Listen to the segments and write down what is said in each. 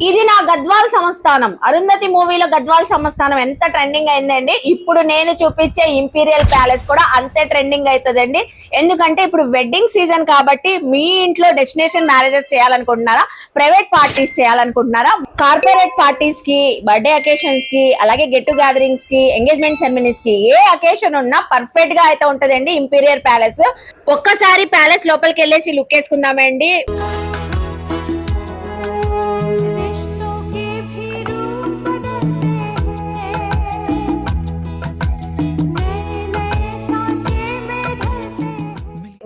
ఇది నా గద్వాల్ సంస్థానం. అరుంధతి మూవీలో గద్వాల్ సంస్థానం ఎంత ట్రెండింగ్ అయిందండి. ఇప్పుడు నేను చూపించే ఇంపీరియల్ ప్యాలెస్ కూడా అంతే ట్రెండింగ్ అవుతుందండి. ఎందుకంటే ఇప్పుడు వెడ్డింగ్ సీజన్ కాబట్టి మీ ఇంట్లో డెస్టినేషన్ మ్యారేజెస్ చేయాలనుకుంటున్నారా, ప్రైవేట్ పార్టీస్ చేయాలనుకుంటున్నారా, కార్పొరేట్ పార్టీస్ కి, బర్త్డే అకేషన్స్ కి, అలాగే గెట్ టు గ్యాదరింగ్స్ కి, ఎంగేజ్మెంట్ సెరమనీస్ కి ఏ అకేషన్ ఉన్నా పర్ఫెక్ట్ గా అయితే ఉంటదండి ఇంపీరియల్ ప్యాలెస్. ఒక్కసారి ప్యాలెస్ లోపలికి వెళ్ళేసి లుక్ వేసుకుందామండి.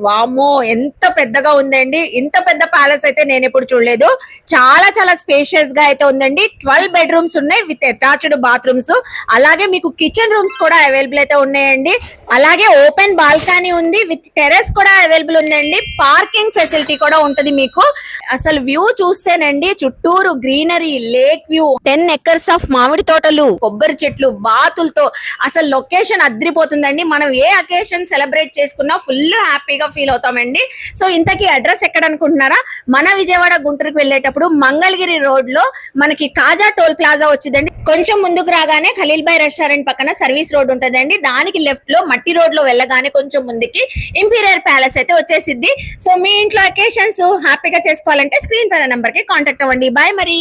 వామ్మో ఎంత పెద్దగా ఉందండి. ఇంత పెద్ద ప్యాలెస్ అయితే నేను ఎప్పుడు చూడలేదు. చాలా చాలా స్పేషియస్ గా అయితే ఉందండి. 12 బెడ్రూమ్స్ ఉన్నాయి విత్ అటాచ్డ్ బాత్రూమ్స్. అలాగే మీకు కిచెన్ రూమ్స్ కూడా అవైలబుల్ అయితే ఉన్నాయండి. అలాగే ఓపెన్ బాల్కనీ ఉంది విత్ టెర్రస్ కూడా అవైలబుల్ ఉందండి. పార్కింగ్ ఫెసిలిటీ కూడా ఉంటది మీకు. అసలు వ్యూ చూస్తేనండి చుట్టూరు greenery, lake view, 10 acres of మామిడి తోటలు, కొబ్బరి చెట్లు, బాతులతో అసలు లొకేషన్ అద్రిపోతుందండి. మనం ఏ అకేషన్ సెలబ్రేట్ చేసుకున్నా ఫుల్ హ్యాపీగా ఫీల్ అవుతామండి. సో ఇంతకీ అడ్రస్ ఎక్కడ అనుకుంటున్నారా? మన విజయవాడ గుంటూరుకు వెళ్ళేటప్పుడు మంగళగిరి రోడ్ లో మనకి కాజా టోల్ ప్లాజా వచ్చిందండి. కొంచెం ముందుకు రాగానే ఖలీల్ భాయ్ రెస్టారెంట్ పక్కన సర్వీస్ రోడ్ ఉంటుందండి. దానికి లెఫ్ట్ లో మట్టి రోడ్ లో వెళ్ళగానే కొంచెం ముందుకి ఇంపీరియల్ ప్యాలెస్ అయితే వచ్చేసిద్ది. సో మీ ఇంట్లో అకేషన్స్ హ్యాపీగా చేసుకోవాలంటే స్క్రీన్ పైన నెంబర్ కి కాంటాక్ట్ అవ్వండి. బాయ్ మరి.